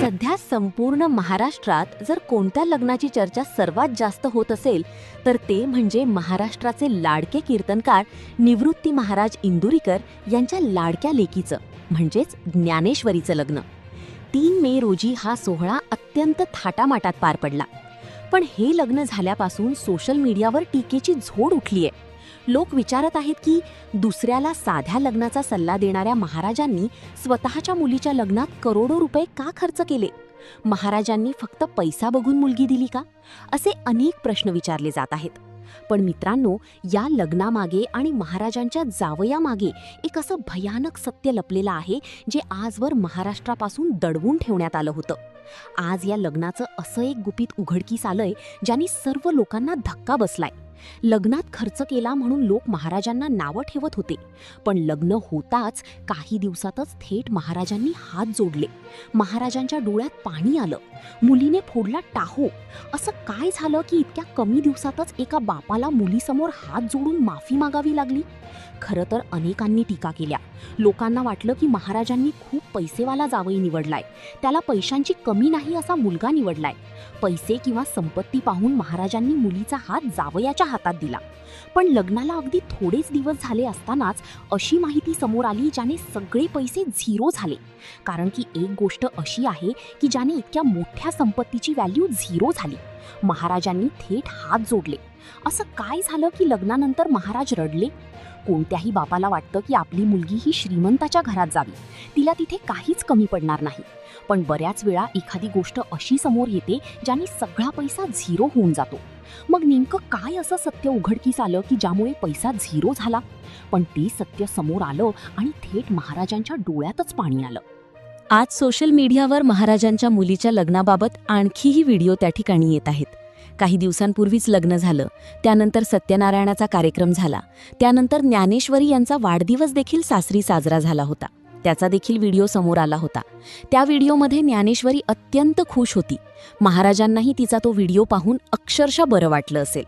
सध्या संपूर्ण महाराष्ट्रात जर कोणत्या लग्नाची चर्चा सर्वात जास्त होत असेल तर ते म्हणजे महाराष्ट्राचे लाडके कीर्तनकार निवृत्ती महाराज इंदुरीकर यांच्या लाडक्या लेकीचं म्हणजेच ज्ञानेश्वरीचं लग्न. 3 मे रोजी हा सोहळा अत्यंत थाटामाटात पार पडला. पण हे लग्न झाल्यापासून सोशल मीडियावर टीकेची झोड उठलीये. लोक विचारत आहेत की दुसऱ्याला साध्या लग्नाचा सल्ला देणाऱ्या महाराजांनी स्वतःच्या मुलीच्या लग्नात करोडो रुपये का खर्च केले? महाराजांनी फक्त पैसा बघून मुलगी दिली का? असे अनेक प्रश्न विचारले जात आहेत. पण मित्रांनो, या लग्नामागे आणि महाराजांच्या जावयामागे एक असं भयानक सत्य लपलेलं आहे जे आजवर महाराष्ट्रापासून दडवून ठेवण्यात आलं होतं. आज या लग्नाचं असं एक गुपित उघडकीस आलंय ज्याने सर्व लोकांना धक्का बसलाय. लग्नात खर्च केला म्हणून लोक महाराजांना नावं ठेवत होते, पण लग्न होताच काही दिवसातच थेट महाराजांनी हात जोडले. महाराजांच्या डोळ्यात पाणी आलं. मुलीने फोडला टाहो. असं काय झालं की इतक्या कमी दिवसातच एका बापाला मुलीसमोर हात जोडून माफी मागावी लागली? खरं तर अनेकांनी टीका केल्या. लोकांना वाटलं की महाराजांनी खूप पैसेवाला जावई निवडलाय, त्याला पैशांची कमी नाही असा मुलगा निवडलाय. पैसे किंवा संपत्ती पाहून महाराजांनी मुलीचा हात जावयाच्या हातात दिला. पण लग्नाला अगदी थोडेच दिवस झाले असतानाच अशी माहिती समोर आली ज्याने सगळे पैसे झिरो झाले. कारण की एक गोष्ट अशी आहे की ज्याने इतक्या मोठ्या संपत्तीची व्हॅल्यू झिरो झाली. महाराजांनी थेट हात जोडले. असं काय झालं की लग्नानंतर महाराज रडले? कोणत्याही बापाला वाटतं की आपली मुलगी ही श्रीमंताच्या घरात जावी, तिला तिथे काहीच कमी पडणार नाही. पण बऱ्याच वेळा एखादी गोष्ट अशी समोर येते ज्याने सगळा पैसा झिरो होऊन जातो. मग नेमकं काय असं सत्य उघडकीस आलं की ज्यामुळे पैसा झिरो झाला? पण ते सत्य समोर आलं आणि थेट महाराजांच्या डोळ्यातच पाणी आलं. आज सोशल मीडियावर महाराजांच्या मुलीच्या लग्नाबाबत आणखीही व्हिडिओ त्या ठिकाणी येत आहेत. काही दिवसांपूर्वीच लग्न झालं, त्यानंतर सत्यनारायणाचा कार्यक्रम झाला, त्यानंतर ज्ञानेश्वरी यांचा वाढदिवस देखील सासरी साजरा झाला होता. त्याचा देखील व्हिडिओ समोर आला होता. त्या व्हिडिओमध्ये ज्ञानेश्वरी अत्यंत खुश होती. महाराजांनाही तिचा तो व्हिडिओ पाहून अक्षरशः बरं वाटलं असेल.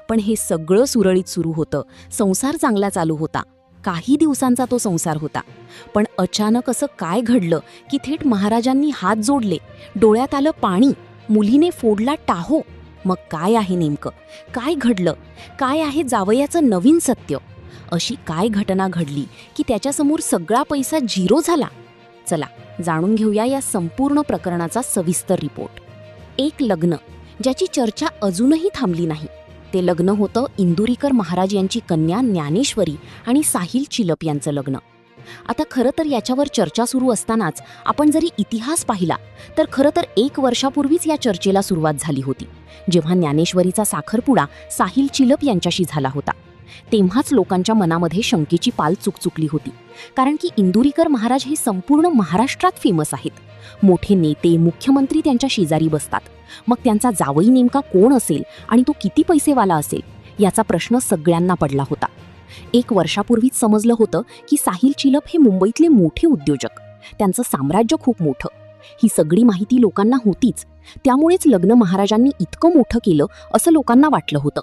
पण हे सगळं सुरळीत सुरू होतं. संसार चांगला चालू होता. काही दिवसांचा तो संसार होता. पण अचानक असं काय घडलं की थेट महाराजांनी हात जोडले, डोळ्यात आलं पाणी, मुलीने फोडला टाहो. मग काय आहे नेमकं? काय घडलं? काय आहे जावयाचं नवीन सत्य? अशी काय घटना घडली की त्याच्यासमोर सगळा पैसा झिरो झाला? चला जाणून घेऊया या संपूर्ण प्रकरणाचा सविस्तर रिपोर्ट. एक लग्न ज्याची चर्चा अजूनही थांबली नाही. ते लग्न होतं इंदुरीकर महाराज यांची कन्या ज्ञानेश्वरी आणि साहिल चिलप यांचं लग्न. आता खरं तर याच्यावर चर्चा सुरू असतानाच आपण जरी इतिहास पाहिला तर खरं तर 1 वर्षापूर्वीच या चर्चेला सुरुवात झाली होती, जेव्हा ज्ञानेश्वरीचा साखरपुडा साहिल चिलप यांच्याशी झाला होता. तेव्हाच लोकांच्या मनामध्ये शंकेची पाल चुकचुकली होती. कारण की इंदुरीकर महाराज हे संपूर्ण महाराष्ट्रात फेमस आहेत. मोठे नेते, मुख्यमंत्री त्यांच्या शेजारी बसतात. मग त्यांचा जावई नेमका कोण असेल आणि तो किती पैसेवाला असेल याचा प्रश्न सगळ्यांना पडला होता. 1 वर्षापूर्वीच समजलं होतं की साहिल चिलप हे मुंबईतले मोठे उद्योजक, त्यांचं साम्राज्य खूप मोठं. ही सगळी माहिती लोकांना होतीच. त्यामुळेच लग्न महाराजांनी इतकं मोठं केलं असं लोकांना वाटलं होतं.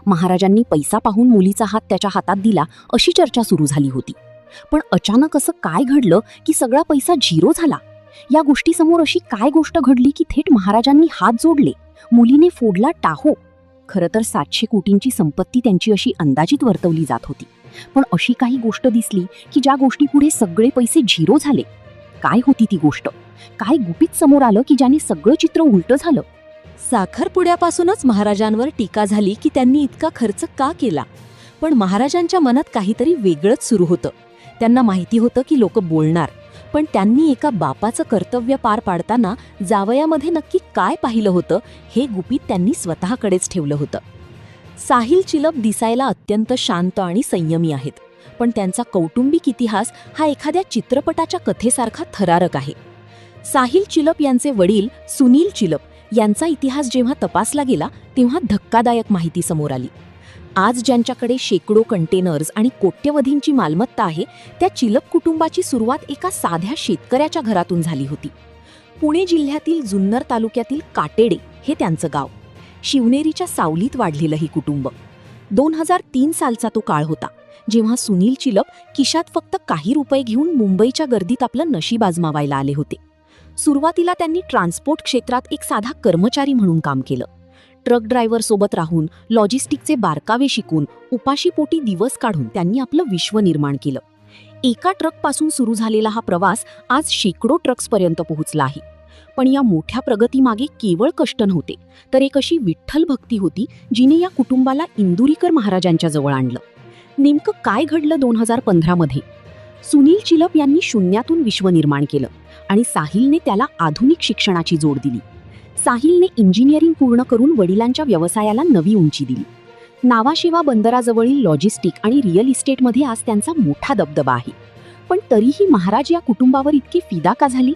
महाराजांनी पैसा पाहून मुलीचा हात त्याच्या हातात दिला अशी चर्चा सुरू झाली होती. पण अचानक असं काय घडलं की सगळा पैसा झिरो झाला? या गोष्टीसमोर अशी काय गोष्ट घडली की थेट महाराजांनी हात जोडले, मुलीने फोडला टाहो? खरं तर 700 कोटींची संपत्ती त्यांची अशी अंदाजित वर्तवली जात होती. पण अशी काही गोष्ट दिसली की ज्या गोष्टीपुढे सगळे पैसे झिरो झाले. काय होती ती गोष्ट? काय गुपित समोर आलं की ज्याने सगळं चित्र उलटं झालं? साखरपुड्यापासूनच महाराजांवर टीका झाली की त्यांनी इतका खर्च का केला. पण महाराजांच्या मनात काहीतरी वेगळंच सुरू होतं. त्यांना माहिती होतं की लोक बोलणार, पण त्यांनी एका बापाचं कर्तव्य पार पाडताना जावयामध्ये नक्की काय पाहिलं होतं हे गुपित त्यांनी स्वतःकडेच ठेवलं होतं. साहिल चिलप दिसायला अत्यंत शांत आणि संयमी आहेत, पण त्यांचा कौटुंबिक इतिहास हा एखाद्या चित्रपटाच्या कथेसारखा थरारक आहे. साहिल चिलप यांचे वडील सुनील चिलप यांचा इतिहास जेव्हा तपासला गेला तेव्हा धक्कादायक माहिती समोर आली. आज ज्यांच्याकडे शेकडो कंटेनर्स आणि कोट्यवधींची मालमत्ता आहे त्या चिलप कुटुंबाची सुरुवात एका साध्या शेतकऱ्याच्या घरातून झाली होती. पुणे जिल्ह्यातील जुन्नर तालुक्यातील काटेडे हे त्यांचं गाव. शिवनेरीच्या सावलीत वाढलेलं हे कुटुंब. 2003 सालचा तो काळ होता जेव्हा सुनील चिलप खिशात फक्त काही रुपये घेऊन मुंबईच्या गर्दीत आपलं नशीब आजमावायला आले होते. सुरुवातीला त्यांनी ट्रान्सपोर्ट क्षेत्रात एक साधा कर्मचारी म्हणून काम केलं. ट्रक ड्रायव्हर सोबत राहून, लॉजिस्टिकचे बारकावे शिकून, उपाशीपोटी दिवस काढून त्यांनी आपलं विश्व निर्माण केलं. एका ट्रकपासून सुरू झालेला हा प्रवास आज शेकडो ट्रक्सपर्यंत पोहोचला आहे. पण या मोठ्या प्रगतीमागे केवळ कष्ट नव्हते, तर एक अशी विठ्ठल भक्ती होती जिने या कुटुंबाला इंदुरीकर महाराजांच्या जवळ आणलं. नेमकं काय घडलं 2015 मध्ये? सुनील चिलप यांनी शून्यातून विश्व निर्माण केलं आणि साहिलने त्याला आधुनिक शिक्षणाची जोड दिली. साहिलने इंजिनिअरिंग पूर्ण करून वडिलांच्या व्यवसायाला नवी उंची दिली. नावाशेवा बंदराजवळील लॉजिस्टिक आणि रिअल इस्टेटमध्ये आज त्यांचा मोठा दबदबा आहे. पण तरीही महाराज या कुटुंबावर इतके फिदा का झाली?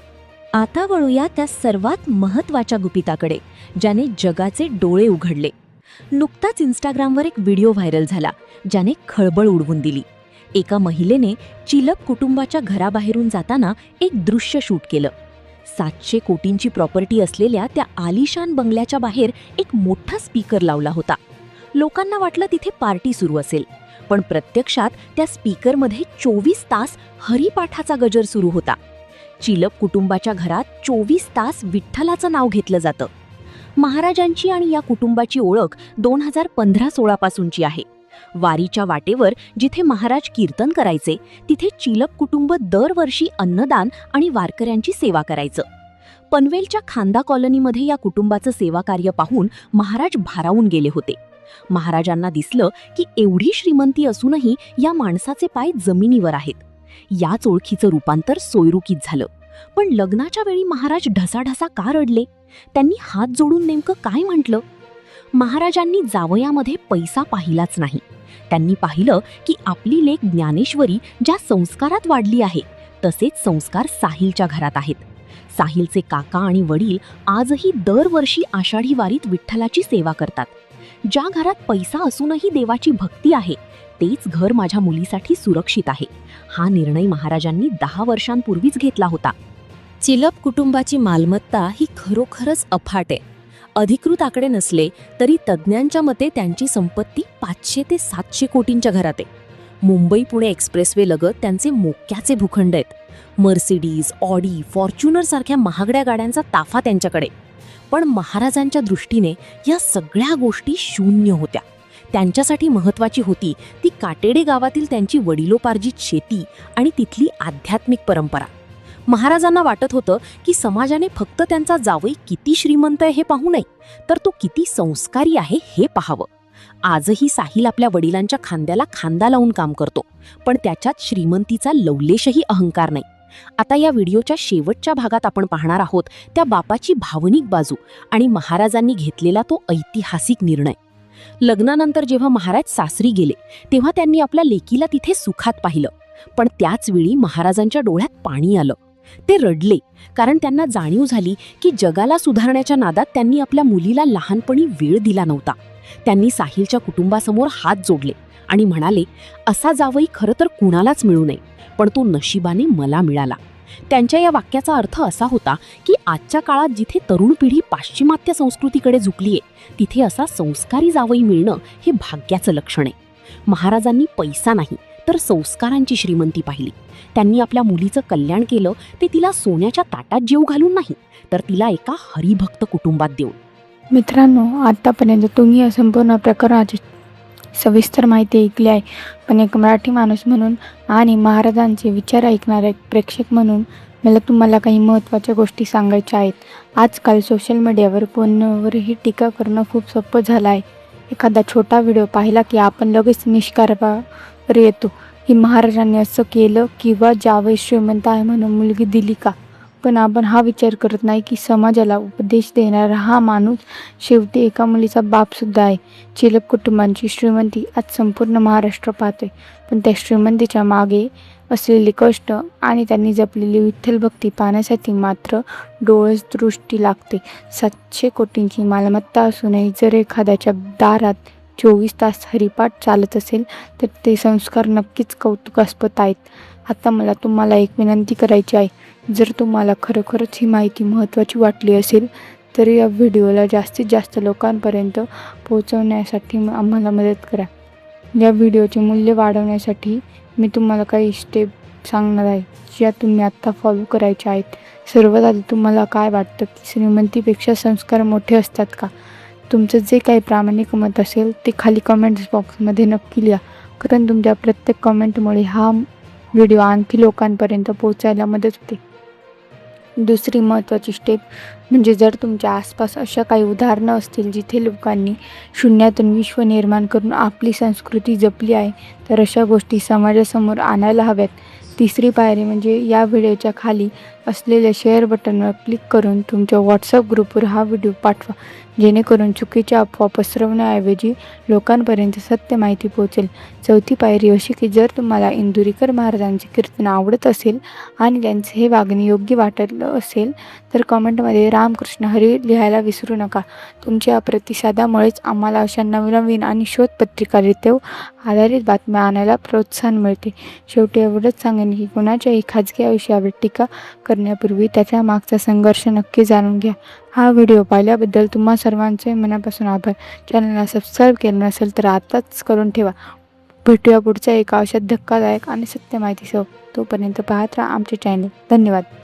आता वळूया त्या सर्वात महत्त्वाच्या गुपिताकडे, ज्याने जगाचे डोळे उघडले. नुकताच इंस्टाग्रामवर एक व्हिडिओ व्हायरल झाला, ज्याने खळबळ उडवून दिली. एका महिलेने चिलप कुटुंबाच्या घराबाहेरून जाताना एक दृश्य शूट केलं. 700 कोटींची प्रॉपर्टी असलेल्या त्या आलिशान बंगल्याच्या बाहेर एक मोठा स्पीकर लावला होता. लोकांना वाटलं तिथे पार्टी सुरू असेल, पण प्रत्यक्षात त्या स्पीकरमध्ये 24 तास हरिपाठाचा गजर सुरू होता. चिलप कुटुंबाच्या घरात 24 तास विठ्ठलाचं नाव घेतलं जातं. महाराजांची आणि या कुटुंबाची ओळख 2015-16 पासूनची आहे. वारीच्या वाटेवर जिथे महाराज कीर्तन करायचे, तिथे चिलप कुटुंब दरवर्षी अन्नदान आणि वारकऱ्यांची सेवा करायचं. पनवेलच्या खांदा कॉलनीमध्ये या कुटुंबाचं सेवाकार्य पाहून महाराज भारावून गेले होते. महाराजांना दिसलं की एवढी श्रीमंती असूनही या माणसाचे पाय जमिनीवर आहेत. याच ओळखीचं रूपांतर सोयरुकीत झालं. पण लग्नाच्या वेळी महाराज ढसाढसा का रडले? त्यांनी हात जोडून नेमकं काय म्हटलं? महाराजांनी जावयामध्ये पैसा पाहिलाच नाही. त्यांनी पाहिलं की आपली लेक ज्ञानेश्वरी ज्या संस्कारात वाढली आहे, तसेच संस्कार साहिलच्या घरात आहेत. साहिलचे काका आणि वडील आजही दरवर्षी आषाढी वारीत विठ्ठलाची सेवा करतात. ज्या घरात पैसा असूनही देवाची भक्ती आहे, तेच घर माझ्या मुलीसाठी सुरक्षित आहे. हा निर्णय महाराजांनी 10 वर्षांपूर्वीच घेतला होता. चिलप कुटुंबाची मालमत्ता ही खरोखरच अफाट आहे. अधिकृत आकडे नसले तरी तज्ज्ञांच्या मते त्यांची संपत्ती 500 ते 700 कोटींच्या घरात आहे. मुंबई पुणे एक्सप्रेसवे लगत त्यांचे मोक्याचे भूखंड आहेत. मर्सिडीज, ऑडी, फॉर्च्युनर सारख्या महागड्या गाड्यांचा ताफा त्यांच्याकडे. पण महाराजांच्या दृष्टीने या सगळ्या गोष्टी शून्य होत्या. त्यांच्यासाठी महत्त्वाची होती ती काटेडे गावातील त्यांची वडिलोपार्जित शेती आणि तिथली आध्यात्मिक परंपरा. महाराजांना वाटत होतं की समाजाने फक्त त्यांचा जावई किती श्रीमंत आहे हे पाहू नये, तर तो किती संस्कारी आहे हे पाहावं. आजही साहिल आपल्या वडिलांच्या खांद्याला खांदा लावून काम करतो, पण त्याच्यात श्रीमंतीचा लवलेशही अहंकार नाही. आता या व्हिडिओच्या शेवटच्या भागात आपण पाहणार आहोत त्या बापाची भावनिक बाजू आणि महाराजांनी घेतलेला तो ऐतिहासिक निर्णय. लग्नानंतर जेव्हा महाराज सासरी गेले, तेव्हा त्यांनी आपल्या लेकीला तिथे सुखात पाहिलं. पण त्याच वेळी महाराजांच्या डोळ्यात पाणी आलं. ते रडले, कारण त्यांना जाणीव झाली की जगाला सुधारण्याच्या नादात त्यांनी आपल्या मुलीला लहानपणी वेळ दिला नव्हता. त्यांनी साहिलच्या कुटुंबासमोर हात जोडले आणि म्हणाले, असा जावई खरं तर कुणालाच मिळू नये, पण तो नशिबाने मला मिळाला. त्यांच्या या वाक्याचा अर्थ असा होता की आजच्या काळात जिथे तरुण पिढी पाश्चिमात्य संस्कृतीकडे झुकलीये, तिथे असा संस्कारी जावई मिळणं हे भाग्याचं लक्षण आहे. महाराजांनी पैसा नाही तर संस्कारांची श्रीमंती पाहिली. त्यांनी आपल्या मुलीचं कल्याण केलं, ते तिला सोन्याच्या ताटात जेव घालून नाही, तर तिला एका हरिभक्त कुटुंबात देऊन. मित्रांनो, आतापर्यंत तुम्ही या संपूर्ण प्रकरणाची सविस्तर माहिती ऐकली आहे. पण एक मराठी माणूस म्हणून आणि महाराजांचे विचार ऐकणारा एक प्रेक्षक म्हणून मला तुम्हाला काही महत्त्वाच्या गोष्टी सांगायच्या आहेत. आजकाल सोशल मीडियावर कोणावरही टीका करणं खूप सोपं झालं आहे. एखादा छोटा व्हिडिओ पाहिला की आपण लगेच निष्कारावर येतो की महाराजांनी असं केलं किंवा जावई श्रीमंत आहे म्हणून मुलगी दिली का. पण आपण हा विचार करत नाही की समाजाला उपदेश देणारा हा माणूस शेवटी एका मुलीचा बापसुद्धा आहे. चिलप कुटुंबांची श्रीमंती आज संपूर्ण महाराष्ट्र पाहतोय, पण त्या श्रीमंतीच्या मागे असलेले कष्ट आणि त्यांनी जपलेली विठ्ठल भक्ती पाहण्यासाठी मात्र डोळस दृष्टी लागते. 700 कोटींची मालमत्ता असूनही जर एखाद्याच्या दारात 24 तास हरिपाठ चालत असेल तर ते संस्कार नक्कीच कौतुकास्पद आहेत. आता मला तुम्हाला एक विनंती करायची आहे. जर तुम्हाला खरोखरच ही माहिती महत्त्वाची वाटली असेल तर या व्हिडिओला जास्तीत जास्त लोकांपर्यंत पोहोचवण्यासाठी आम्हाला मदत करा. या व्हिडिओचे मूल्य वाढवण्यासाठी मी तुम्हाला काही स्टेप सांगणार आहे, ज्या तुम्ही आत्ता फॉलो करायच्या आहेत. सर्वात आधी तुम्हाला काय वाटतं की श्रीमंतीपेक्षा संस्कार मोठे असतात का? तुमचं जे काही प्रामाणिक मत असेल ते खाली कमेंट्स बॉक्समध्ये नक्की लिहा, कारण तुमच्या प्रत्येक कमेंटमुळे हा व्हिडिओ आणखी लोकांपर्यंत पोहोचायला मदत होते. दुसरी महत्त्वाची स्टेप म्हणजे जर तुमच्या आसपास अशा काही उदाहरणं असतील जिथे लोकांनी शून्यातून विश्व निर्माण करून आपली संस्कृती जपली आहे, तर अशा गोष्टी समाजासमोर आणायला हव्यात. तिसरी पायरी म्हणजे या व्हिडिओच्या खाली असलेल्या शेअर बटनवर क्लिक करून तुमच्या व्हॉट्सअप ग्रुपवर हा व्हिडिओ पाठवा, जेणेकरून चुकीच्या अफवा पसरवण्याऐवजी लोकांपर्यंत सत्य माहिती पोहोचेल. चौथी पायरी अशी की जर तुम्हाला इंदुरीकर महाराजांचे कीर्तन आवडत असेल आणि त्यांचे हे वागणे योग्य वाटलं असेल तर कमेंटमध्ये रामकृष्ण हरी लिहायला विसरू नका. तुमच्या प्रतिसादामुळेच आम्हाला अशा नवनवीन आणि शोधपत्रिकारित्या आधारित बातम्या आणायला प्रोत्साहन मिळते. शेवटी एवढंच सांगेन की कुणाच्याही खाजगी आयुष्यावर टीका करण्यापूर्वी त्याच्या मागचा संघर्ष नक्की जाणून घ्या. हा व्हिडिओ पाहिल्याबद्दल तुम्हा सर्वांचे मनापासून आभार. चॅनलला सबस्क्राईब केलं नसेल तर आताच करून ठेवा. भेटूया पुढच्या एका अशा धक्कादायक आणि सत्य माहितीसह. तोपर्यंत पाहत राहा आमचे चॅनल. धन्यवाद.